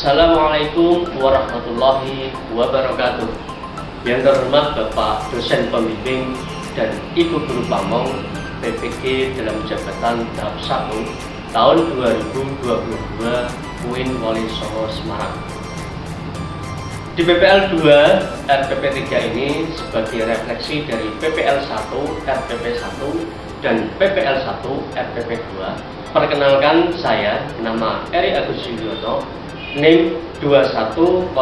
Assalamualaikum warahmatullahi wabarakatuh. Yang terhormat Bapak dosen pembimbing dan Ibu guru pamong PPG dalam jabatan tahap 1 tahun 2022 UIN Wali Songo Semarang. Di PPL 2 RPP 3 ini sebagai refleksi dari PPL 1 RPP 1 dan PPL 1 RPP 2. Perkenalkan, saya nama Eri Agus Yudhoyono, NIM 2103117538,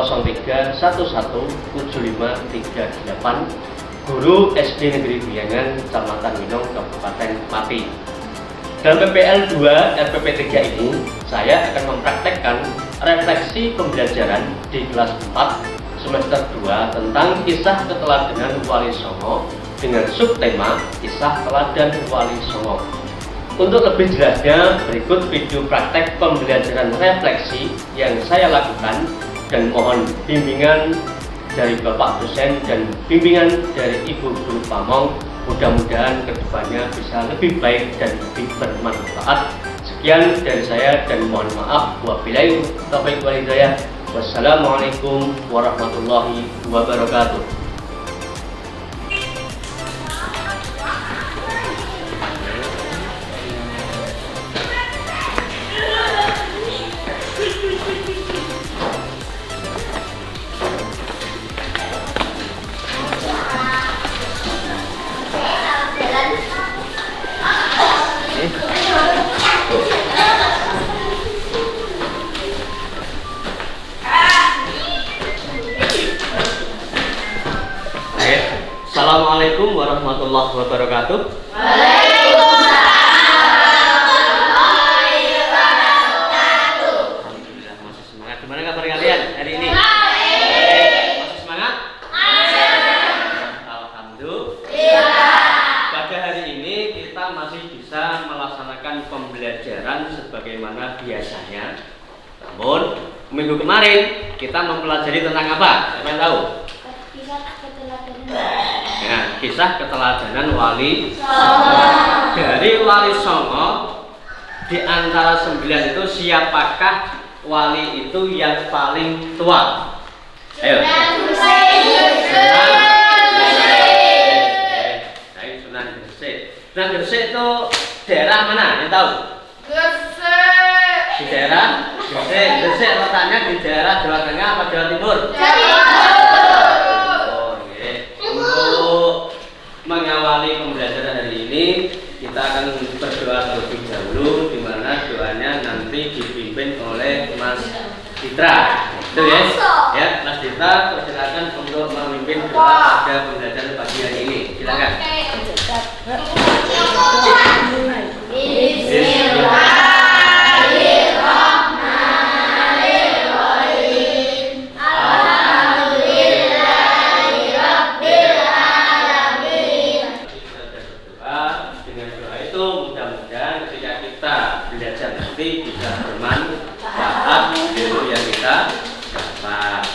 guru SD Negeri Biyangan, Kecamatan Winong, Kabupaten Pati. Dalam PPL 2 RPP 3 ini, saya akan mempraktekkan refleksi pembelajaran di kelas 4 semester 2 tentang kisah keteladanan Wali Songo dengan subtema kisah teladan Wali Songo. Untuk lebih jelasnya, berikut video praktek pembelajaran refleksi yang saya lakukan dan mohon bimbingan dari Bapak dosen dan bimbingan dari Ibu guru pamong. Mudah-mudahan kedepannya bisa lebih baik dan lebih bermanfaat. Sekian dari saya dan mohon maaf. Wabillahi taufiq wal hidayah. Wassalamualaikum warahmatullahi wabarakatuh. Assalamualaikum warahmatullahi wabarakatuh. Waalaikumsalam warahmatullahi wabarakatuh. Alhamdulillah, masih semangat. Gimana kabar kalian hari ini? Baik. Masih semangat? Alhamdulillah. Pada hari ini kita masih bisa melaksanakan pembelajaran sebagaimana biasanya. Namun minggu kemarin kita mempelajari tentang apa? Siapa yang tahu? Kisah keteladanan Wali Songo. Dari Wali Songo, di antara 9 itu siapakah wali itu yang paling tua? Ayo. Sunan Gresik. Sunan Gresik itu daerah mana? Yang tahu? Gresik. Di daerah Gresik. Gresik letaknya di daerah Jawa Tengah atau Jawa Timur? Mengawali pembelajaran hari ini, kita akan berdoa terlebih dahulu, di mana doanya nanti dipimpin oleh Mas Citra. Betul ya? Ya, Mas Citra, persilakan untuk memimpin doa pada pembelajaran pagi hari ini. Silakan. Bisa bermanfaat ilmu yang kita dapat.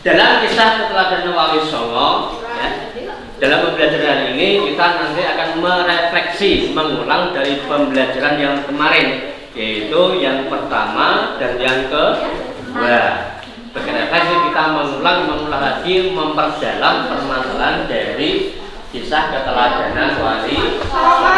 Dalam kisah keteladanan Wali Songo, ya, dalam pembelajaran ini kita nanti akan merefleksi, mengulang dari pembelajaran yang kemarin, yaitu yang pertama dan yang kedua. Sebagai refleksi kita mengulang lagi, memperdalam permasalahan dari kisah keteladanan Wali Songo.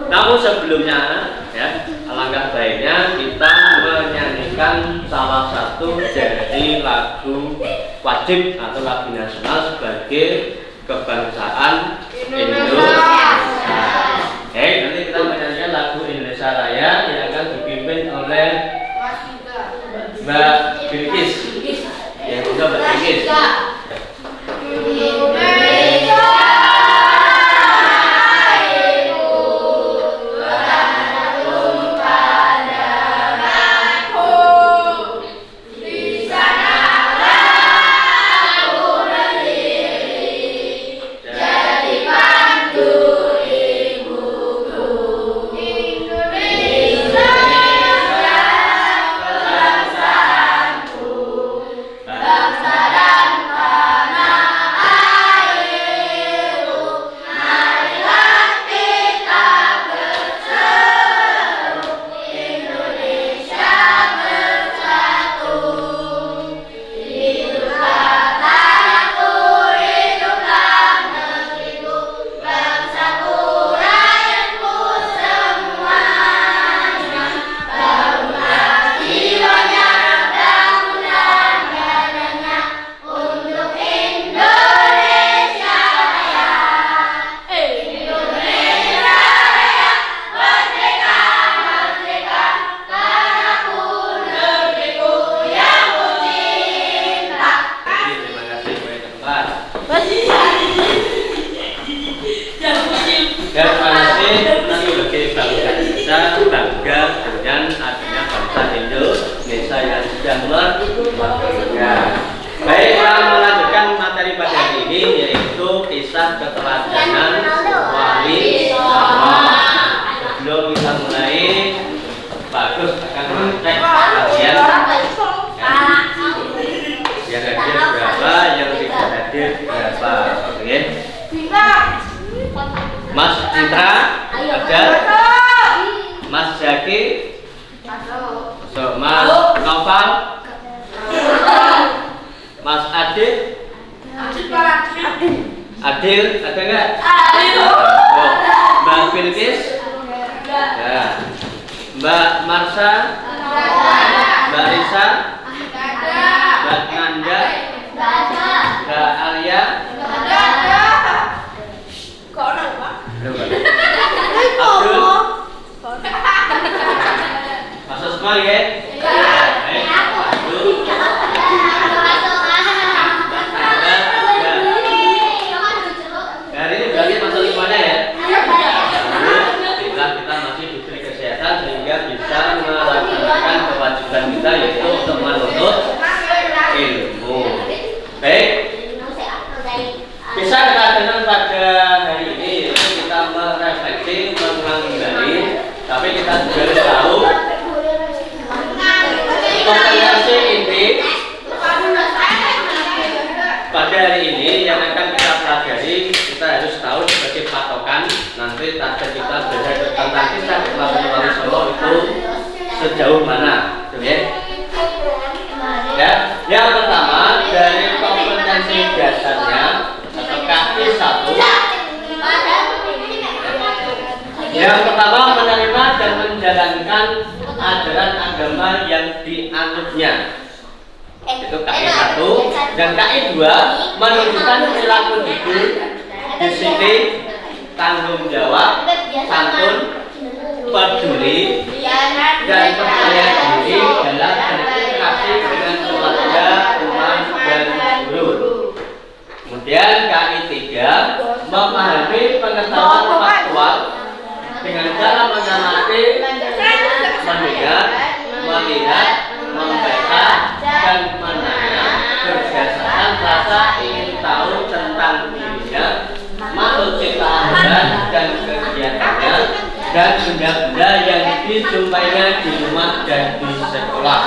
Namun sebelumnya, ya, alangkah baiknya kita menyanyikan salah satu dari lagu wajib atau lagu nasional sebagai kebangsaan Indonesia. Oke, nanti kita menyanyikan lagu Indonesia Raya yang akan dipimpin oleh Mbak Bilkis. Yang udah Mbak Bilkis. Bangsa dan kisah keteladanan wali songo. Sebelum kita mulai, bagus akan mengecek kalian yang hadir berapa, yang tidak hadir berapa. Oke? Mas Citra ada, Mas Zaki, Mas Noval, Mas Adit, Adil ada nggak? Oh, Mbak Bilkis, ya. Mbak Marsha, Mbak Risa, Mbak Nanda, Mbak Alia, Abdul, masuk semua ya? Hari ini berarti masuk semuanya ya? Alhamdulillah kita masih diberi kesehatan sehingga bisa melaksanakan kewajiban kita yaitu untuk menuntut ilmu. Baik, bisa keteladanan pada hari ini yaitu kita merefleksi, mengulang kembali, tapi kita juga harus tahu kompetensi inti pada hari ini yang akan kita pelajari. Kita harus tahu sebagai patokan nanti target kita belajar tentang kisah keteladanan wali songo itu sejauh mana, gitu ya? Ya, yang pertama dari kompetensi dasarnya atau KI1. Yang pertama menerima dan menjalankan ajaran agama yang dianutnya. Itu KI1. Dan KI2 menunjukkan perilaku hidup, disiplin, tanggung jawab, santun, peduli, dan percaya diri dalam berinteraksi dengan keluarga, teman, dan guru. Kemudian KI3 memahami pengetahuan faktual dengan cara mengamati, mendengar, melihat, membaca, dan menanya berdasarkan rasa ingin tahu tentang dirinya, makhluk ciptaan dan kegiatannya, dan benda-benda yang dijumpainya di rumah dan di sekolah.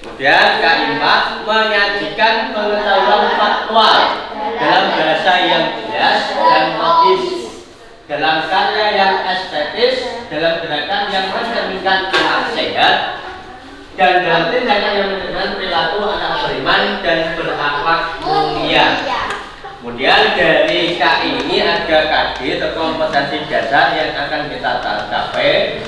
Kemudian KI4 menyajikan pengetahuan faktual dalam bahasa yang jelas dan logis, dalam karya yang estetis, dalam gerakan yang mencerminkan akal sehat, dan dalam tindakan yang menunjukkan perilaku anak beriman dan berakhlak mulia. Kemudian dari KI ini ada KD atau kompetensi dasar yang akan kita capai.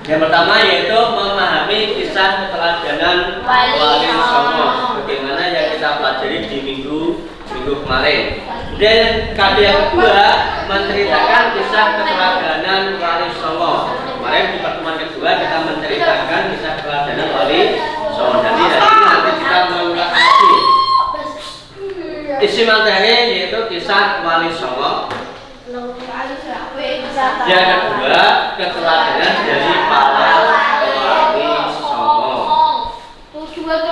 Yang pertama yaitu memahami kisah keteladanan wali songo, bagaimana yang kita pelajari di minggu kemarin. Dan KD yang kedua menceritakan kisah keteladanan wali songo. Kemarin di pertemuan kedua kita menceritakan kisah keteladanan wali songo. Jadi hari ini nanti kita mengulas lagi isi materi yaitu kisah wali songo. Yang kedua keteladanan dari para wali songo.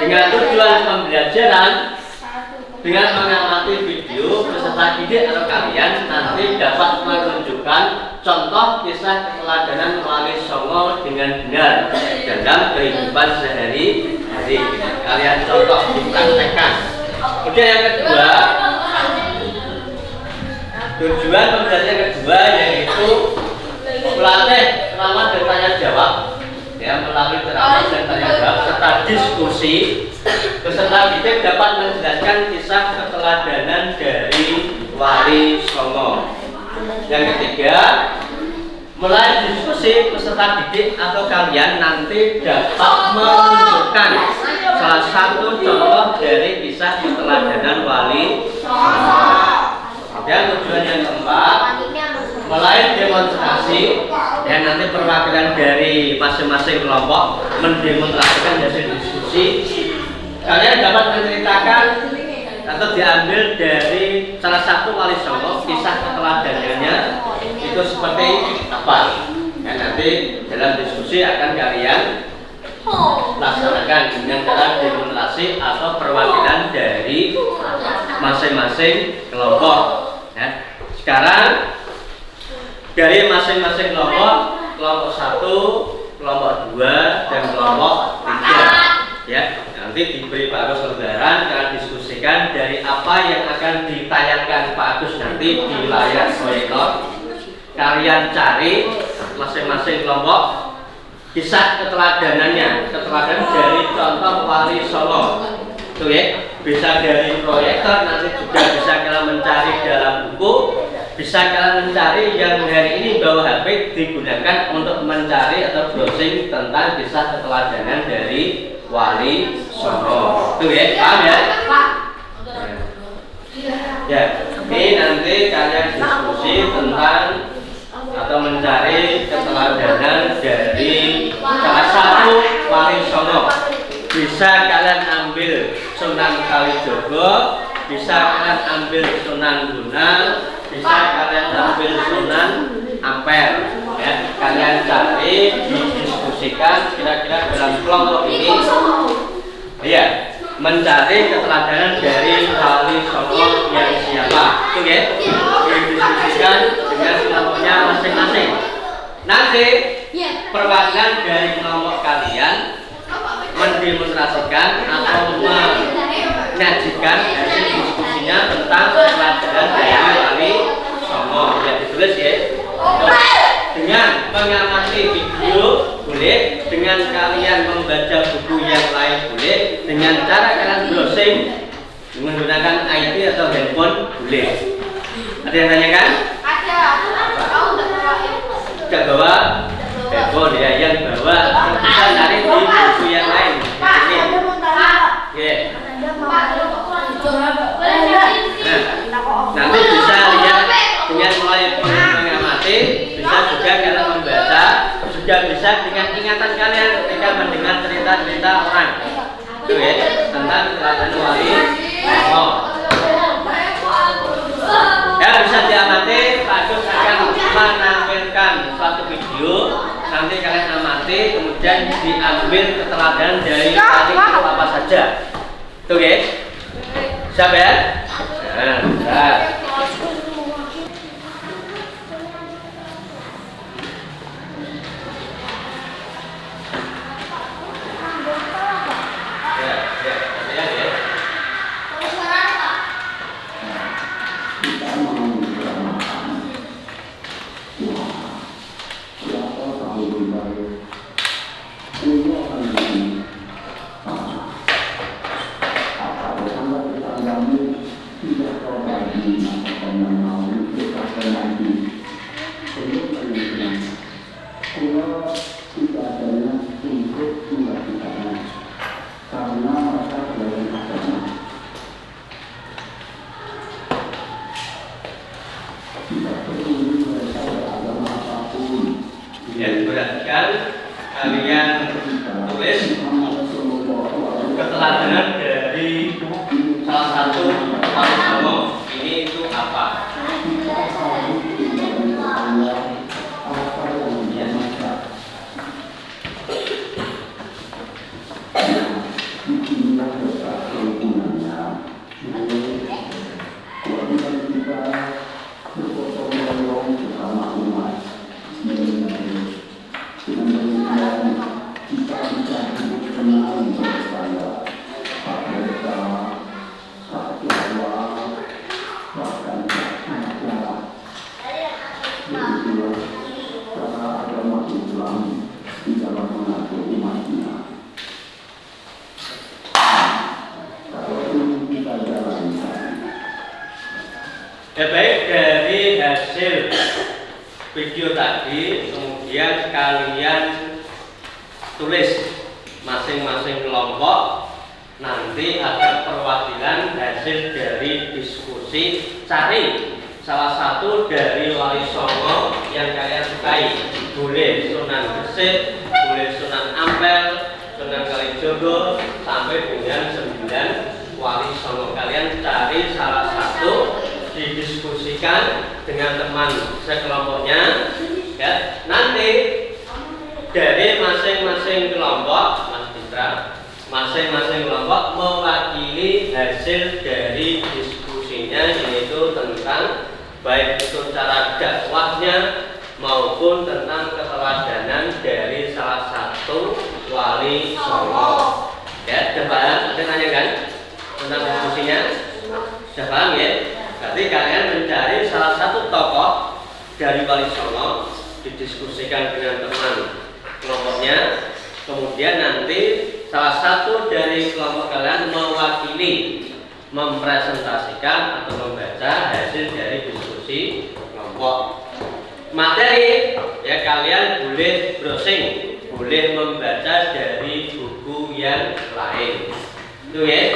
Dengan tujuan pembelajaran, dengan mengamati video peserta didik atau kalian nanti dapat menunjukkan contoh kisah keteladanan wali songo dengan benar dalam kehidupan sehari-hari. Kalian contoh dipraktekkan. Kemudian yang kedua, tujuan pembelajaran kedua yaitu melatih ceramah dan tanya jawab, ya, melalui ceramah dan tanya jawab serta diskusi. Peserta didik dapat menjelaskan kisah keteladanan dari wali songo. Yang ketiga, melalui diskusi peserta didik atau kalian nanti dapat menunjukkan salah satu contoh dari kisah keteladanan wali songo. Dan tujuan yang keempat, melalui demonstrasi dan nanti perwakilan dari masing-masing kelompok mendemonstrasikan hasil diskusi. Kalian dapat menceritakan atau diambil dari salah satu wali songo kisah keteladanannya itu seperti apa. Dan nanti dalam diskusi akan kalian laksanakan dengan cara demonstrasi atau perwakilan dari masing-masing kelompok. Ya. Sekarang dari masing-masing kelompok 1, kelompok 2, dan kelompok 3. Ya, nanti diberi Pak Agus lembaran, kalian diskusikan dari apa yang akan ditayangkan Pak Agus nanti di layar proyektor. Kalian cari masing-masing kelompok kisah keteladanannya, keteladanan dari contoh Wali Songo. Tuh ya, bisa dari proyektor, nanti juga bisa kalian mencari dalam buku, bisa kalian mencari yang hari ini bawa HP digunakan untuk mencari atau browsing tentang kisah keteladanan dari Wali Songo. Tuh ya, paham ya? Ya, ini nanti kalian diskusi tentang atau mencari keteladanan dari salah satu Wali Songo. Bisa kalian ambil Sunan Kalijogo, bisa kalian ambil Sunan Bonang, bisa kalian ambil Sunan Ampel. Ya, kalian cari, didiskusikan kira-kira dalam kelompok ini. Iya, mencari keteladanan dari Wali Songo yang siapa. Itu ya, didiskusikan dengan kelompoknya masing-masing. Nanti perwakilan dari kelompok kalian mendemonstrasikan atau menyajikan hasil diskusinya tentang keteladanan dari Wali Songo. Ya, ditulis ya. Dengan mengamati video boleh, dengan kalian membaca buku yang lain boleh, dengan cara kalian browsing menggunakan IT atau handphone boleh. Ada yang tanyakan? Ada. Aku udah bawa. Tidak bawa? Handphone ya, yang bawa bisa cari di buku yang lain. Ini. Ya. Nanti bisa lihat dengan mulai mengamati, bisa juga kalian membaca, juga bisa dengan ingatan kalian ketika mendengar cerita-cerita orang. Itu ya, tentang keteladanan Wali Songo. Ya, bisa diamati. Pak Agus akan menampilkan suatu video, nanti kalian amati, kemudian diambil keteladanan dari Wali itu apa saja. Itu ya. Siap ya? Nah, siap. Ya, diperhatikan kalian tulis keteladanan dari salah satu Wali Songo ini itu apa? Ya, baik, dari hasil video tadi kemudian kalian tulis masing-masing kelompok, nanti ada perwakilan hasil dari diskusi. Cari salah satu dari Wali Songo yang kalian sukai, boleh Sunan Gresik, boleh Sunan Ampel, Sunan Kalijogo, sampai dengan 9 Wali Songo. Kalian cari salah satu, didiskusikan dengan teman sekelompoknya. Ya, nanti dari masing-masing kelompok, Mas Citra, masing-masing kelompok mewakili hasil dari diskusinya, yaitu tentang baik itu cara dakwahnya maupun tentang keteladanan dari salah satu wali songo. Ya, sudah paham? Ada tanya kan tentang diskusinya? Sudah paham ya? Berarti kalian mencari salah satu tokoh dari wali songo, didiskusikan dengan teman kelompoknya, kemudian nanti salah satu dari kelompok kalian mewakili, mempresentasikan atau membaca hasil dari diskusi kelompok. Materi ya kalian boleh browsing, boleh membaca dari buku yang lain. Itu ya,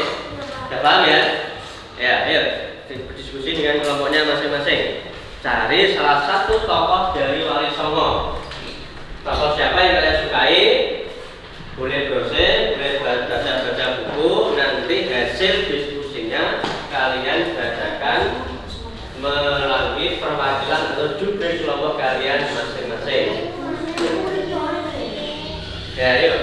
sudah paham ya? Ya, ayo diskusi dengan kelompoknya masing-masing. Cari salah satu tokoh dari wali songo. Tokoh siapa yang kalian sukai? Boleh browsing, boleh baca-baca buku. Nanti hasil diskusinya kalian bacakan melalui perwakilan atau jubir kelompok kalian masing-masing. Ya, yuk.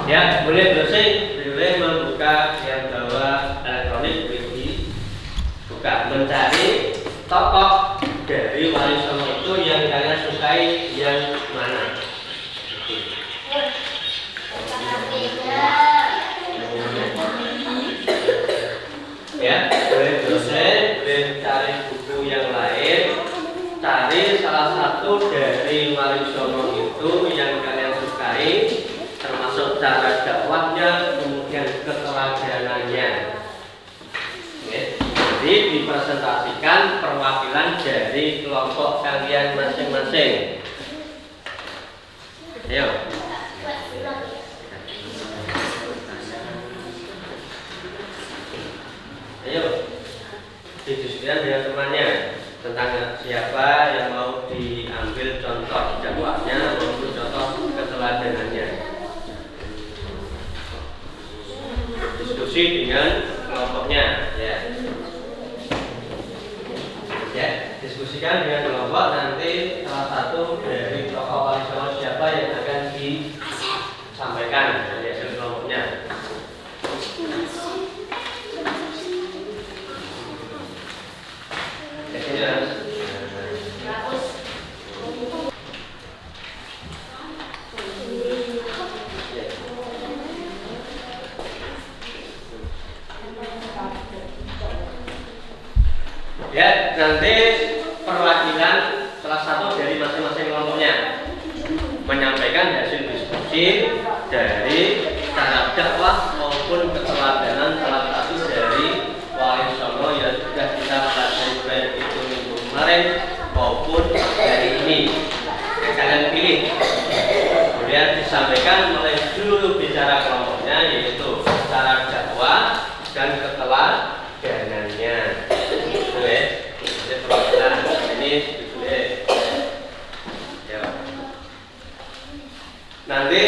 Ya, boleh browsing, boleh membuka yang bawa elektronik, boleh buka, mencari tokoh dari wali songo itu yang kalian sukai yang mana. Ya, boleh browsing, boleh cari buku yang lain, cari salah satu dari wali songo itu yang kalian sukai, termasuk cara dakwahnya, kemudian keteladanannya. Jadi dipresentasikan perwakilan dari kelompok kalian masing-masing. Ayo. Ayo. Didiskusikan dengan temannya tentang siapa yang mau diambil contoh dakwahnya maupun contoh keteladanannya. Diskusi dengan kelompoknya, ya. Ya, diskusikan dengan kelompok, nanti salah satu dari tokoh wali songo siapa yang akan disampaikan dari hasil kelompoknya. Ya, nanti perwakilan salah satu dari masing-masing kelompoknya menyampaikan hasil diskusi dari cara dakwah maupun keteladanan salah satu dari wali songo yang sudah kita pelajari baik itu minggu kemarin maupun hari ini. Kalian pilih, kemudian disampaikan oleh juru bicara kelompoknya, yaitu cara dakwah dan keteladanannya. Boleh, ini perwakilan ini boleh. Ya. Nanti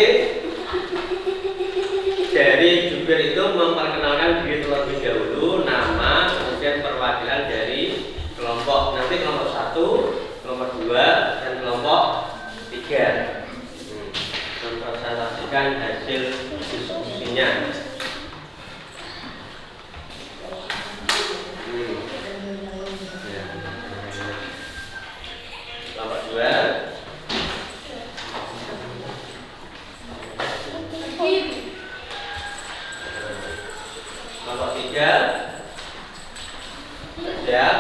dari jubir itu memperkenalkan diri terlebih dahulu, nama, kemudian perwakilan dari kelompok. Nanti kelompok 1, kelompok 2, dan kelompok 3. Mempresentasikan hasil diskusinya. Kelompok 2. Kelompok 3. Siap?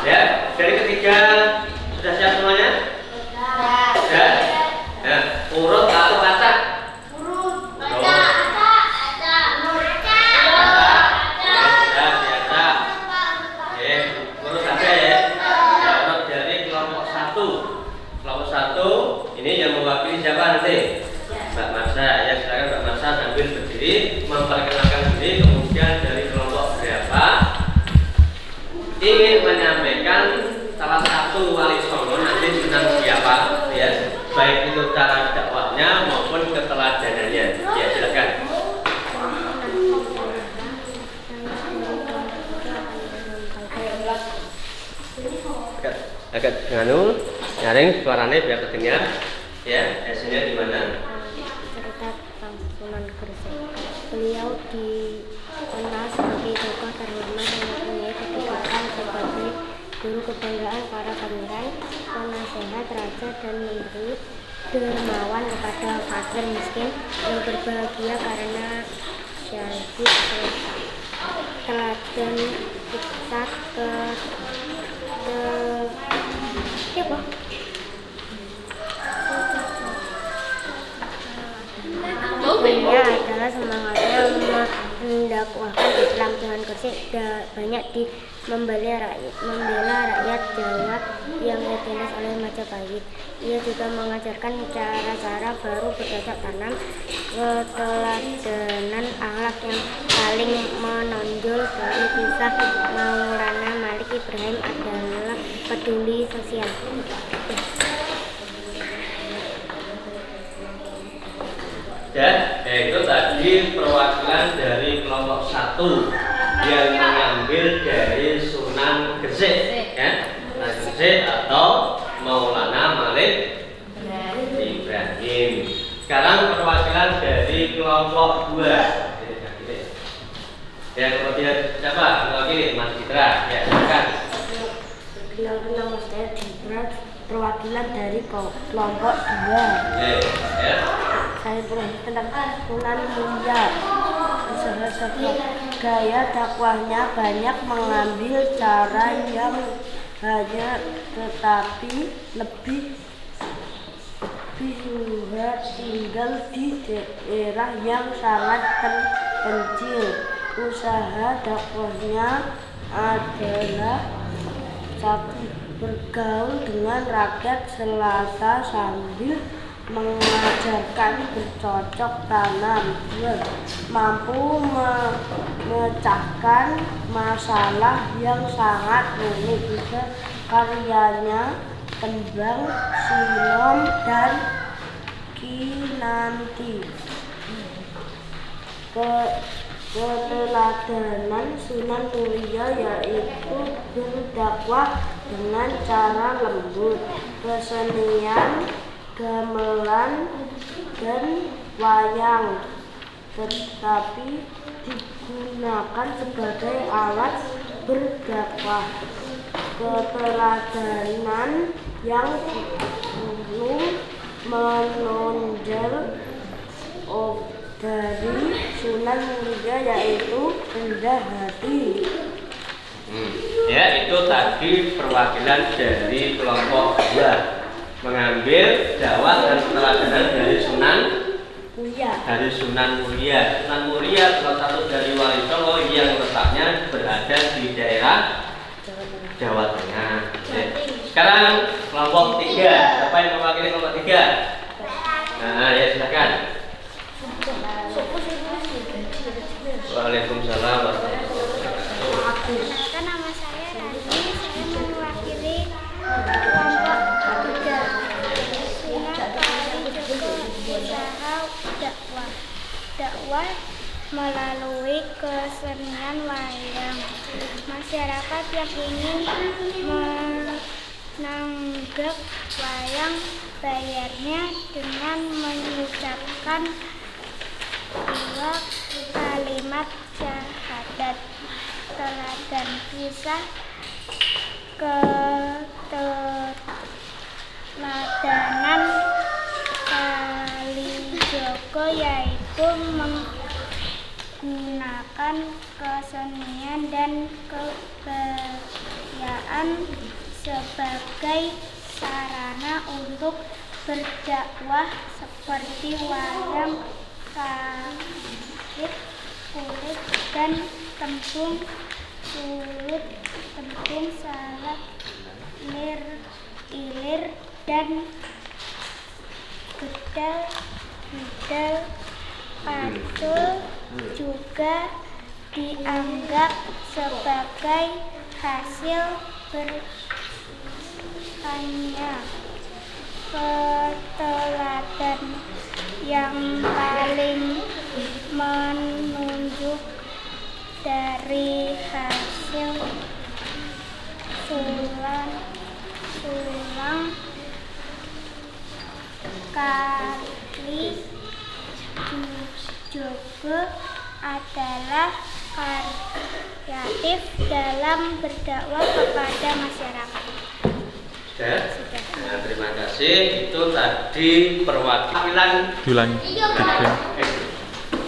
Ya, dari ketiga sudah siap semuanya? Sudah? Ya, urut atau acak? Kelompok 1 ini yang mewakili siapa nanti? Mbak Marsa, ya silakan Mbak Marsa sambil berdiri memperkenalkan diri, kemudian dari kelompok berapa ingin menyampaikan salah satu wali songo nanti tentang siapa, ya, baik itu cara dakwahnya maupun keteladanannya. Ya silakan. nganu nyaring suaranya biar kedengar ya. Hasilnya gimana? Cerita tentang Sunan Gresik. Beliau dikenal sebagai tokoh terhormat yang mempunyai kedudukan sebagai guru kebanggaan para pangeran, penasehat raja dan menteri, dermawan kepada fakir miskin, yang berbahagia karena syahid, teladan sukses siapa? Ini adalah semangatnya mendakwahkan Islam. Sunan Gresik banyak membela rakyat Jawa yang ditindas oleh Majapahit. Ia juga mengajarkan cara-cara baru bercocok tanam, keteladanan akhlak yang paling menonjol dari kisah Maulana Malik Ibrahim adalah peduli sosial. Ya, itu tadi perwakilan dari kelompok 1 yang mengambil dari Sunan Gresik, ya, Sunan Gresik atau Maulana Malik Ibrahim. Sekarang perwakilan dari kelompok 2. Ya, kemudian siapa mewakili? Mas Citra. Ya, silakan. Nama saya Citra, perwakilan dari kelompok 2. Ya. Saya berbicara tentang Sunan Muria. Gaya dakwahnya banyak mengambil cara yang hanya tetapi lebih tinggal di daerah yang sangat terpencil. Usaha dakwahnya adalah bergaul dengan rakyat selasa sambil mengajarkan bercocok tanam, mampu memecahkan masalah yang sangat rumit. Juga karyanya Tembang, Sinom, dan Kinanti. Keteladanan Sunan Muria yaitu berdakwah dengan cara lembut, kesenian gamelan dan wayang, tetapi digunakan sebagai alat berdakwah. Keteladanan yang dulu menonjol dari Sunan Muria yaitu rendah hati. Ya, itu tadi perwakilan dari kelompok 2 mengambil dakwah dan keteladanan dari Sunan Muria. Sunan Muria salah satu dari Wali Solo yang letaknya berada di daerah Jawa Tengah. Sekarang kelompok 3. Siapa yang mewakili kelompok 3? Nah, ya silakan. Waalaikumsalam warahmatullahi wabarakatuh. Nama saya Rani, saya mewakili kelompok 3. Sunan Kalijogo usaha dakwah melalui kesenian wayang. Masyarakat yang ingin menanggap wayang bayarnya dengan mengucapkan 2 kalimat syahadat. Teladan kisah keteladanan Kalijogo yaitu menggunakan kesenian dan kebudayaan sebagai sarana untuk berdakwah seperti wayang, kulit dan tembung sulut, tembung salat, ilir dan bedal, patul juga dianggap sebagai hasil bertanya. Keteladan yang paling menunjuk dari hasil Sunan yang kali juga adalah kreatif dalam berdakwah kepada masyarakat. Sudah? Nah, terima kasih. Itu tadi perwakilan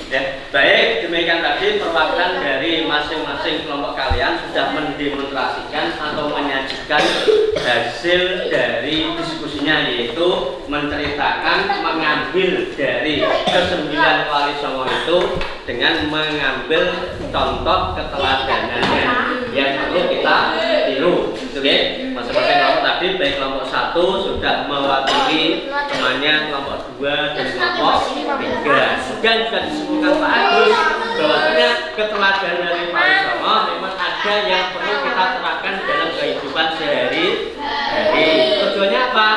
ya, baik, demikian tadi perwakilan dari masing-masing kelompok kalian sudah mendemonstrasikan atau menyajikan hasil dari diskusinya, yaitu menceritakan mengambil dari ke-9 wali songo itu dengan mengambil contoh keteladanannya yang perlu kita tiru. Oke, masing-masing kelompok tadi, baik kelompok 1 sudah mewakili temannya kelompok 2 dan kelompok 3. Dan sudah disebutkan Pak Agus bahwasanya keteladanan dari Wali Songo memang ada yang perlu kita terapkan dalam kehidupan sehari-hari. Tujuannya apa?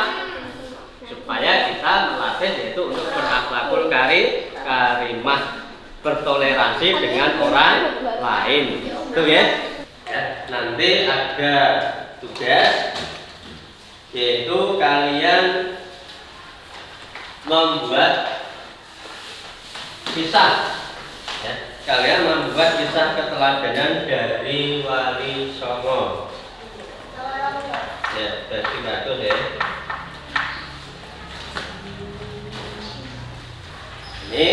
Supaya kita melatih, yaitu untuk berakhlakul karimah, bertoleransi dengan orang lain. Tuh ya. Nanti ada tugas, yaitu kalian membuat kisah, ya. Kalian membuat kisah keteladanan dari Wali Songo. Ya, jadi bagus ya. Ini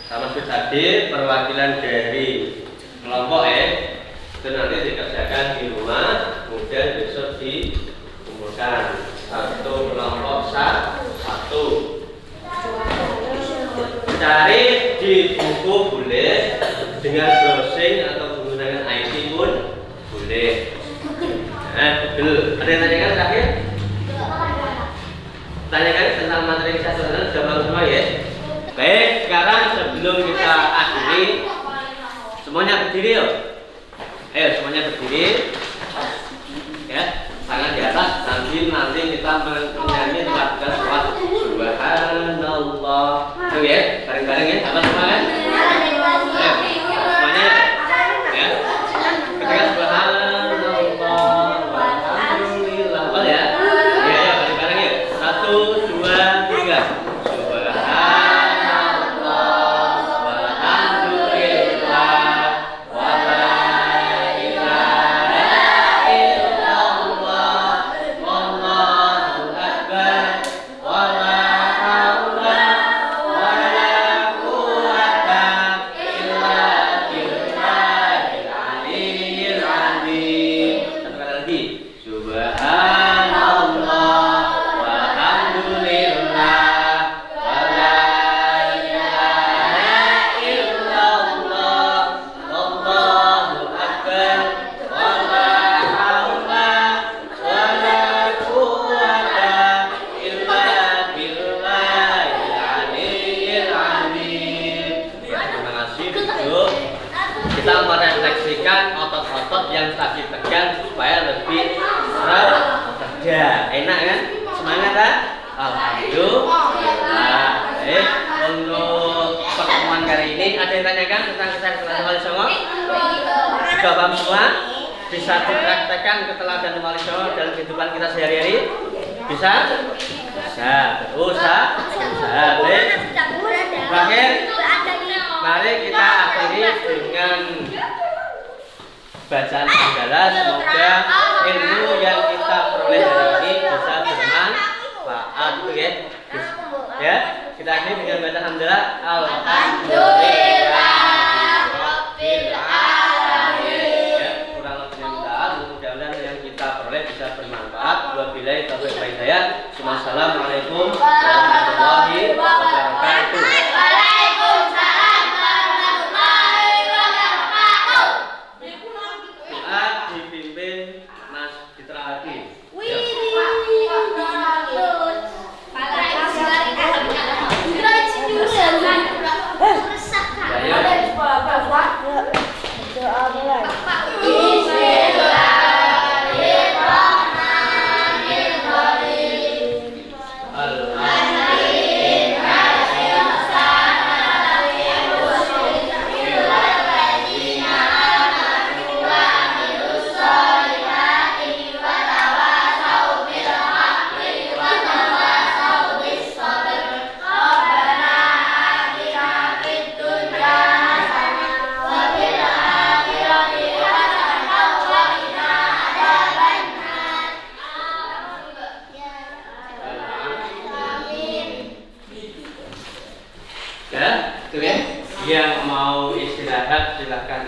sama seperti tadi perwakilan dari kelompok itu nanti dikerjakan di rumah, kemudian besok dikumpulkan satu kelompok satu. Cari di buku boleh, dengan browsing atau menggunakan IT pun boleh. Nah, betul. Ada yang tanyakan terakhir? Tanyakan tentang materi kisah keteladanan sudah paham semua ya? Baik, sekarang sebelum kita akhiri, semuanya berdiri yuk. Ayo semuanya berdiri. Ya, tangan di atas. Nanti kita menyanyi lafaz subhanallah. Tuh ya, bareng-bareng ya, apa semua kan? Ayo, semuanya ya. Ketika subhanallah walhamdulillah. Oh ya. Ya, ya, bareng-bareng ya. 1, 2, 3. Kita merefleksikan otot-otot yang tadi tegang supaya lebih kerja. Enak kan? Semangat kan? Alhamdulillah. Baik, untuk pertemuan kali ini ada yang tanyakan tentang kisah keteladanan Wali Songo? Sudah paham semua? Bisa dipraktekkan keteladanan Wali Songo dalam kehidupan kita sehari-hari? Bisa? Bisa. Usaha. Baik. Terakhir, mari kita akhiri dengan bacaan hamdalah. Semoga ilmu yang kita peroleh hari ini bisa bermanfaat, ya. Ya, kita akhiri dengan bacaan hamdalah. Alhamdulillah rabbil alamin. Ya, kurang lebih mudah-mudahan yang kita peroleh bisa bermanfaat. Wabillahi taufiq wal hidayah. Wassalamualaikum warahmatullahi wabarakatuh. Dipimpin Mas Citra Hadi. Bismillahirrahmanirrahim. Yang mau istirahat silahkan